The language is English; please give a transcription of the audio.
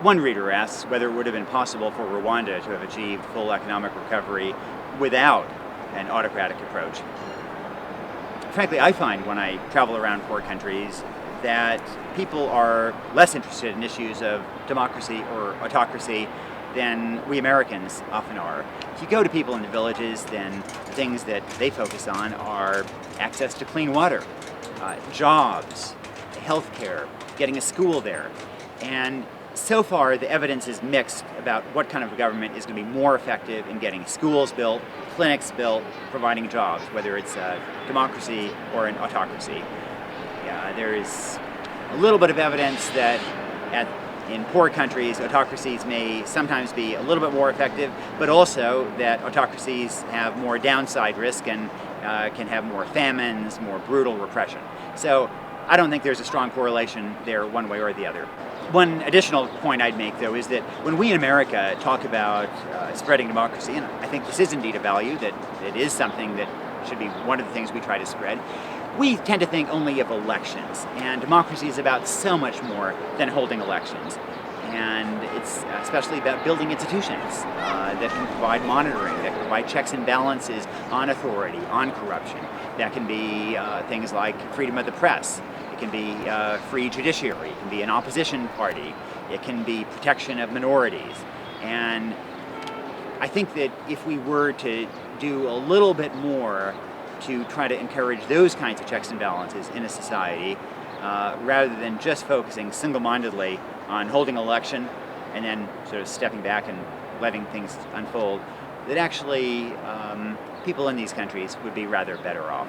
One reader asks whether it would have been possible for Rwanda to have achieved full economic recovery without an autocratic approach. Frankly, I find when I travel around poor countries that people are less interested in issues of democracy or autocracy than we Americans often are. If you go to people in the villages, then the things that they focus on are access to clean water, jobs, healthcare, getting a school there. And so far, the evidence is mixed about what kind of government is going to be more effective in getting schools built, clinics built, providing jobs, whether it's a democracy or an autocracy. There is a little bit of evidence that in poor countries, autocracies may sometimes be a little bit more effective, but also that autocracies have more downside risk and can have more famines, more brutal repression. So I don't think there's a strong correlation there one way or the other. One additional point I'd make, though, is that when we in America talk about spreading democracy, and I think this is indeed a value, that it is something that should be one of the things we try to spread, we tend to think only of elections, and democracy is about so much more than holding elections. And it's especially about building institutions that can provide monitoring, that can provide checks and balances on authority, on corruption. That can be things like freedom of the press. It can be free judiciary. It can be an opposition party. It can be protection of minorities. And I think that if we were to do a little bit more to try to encourage those kinds of checks and balances in a society, rather than just focusing single-mindedly on holding an election and then sort of stepping back and letting things unfold, that actually people in these countries would be rather better off.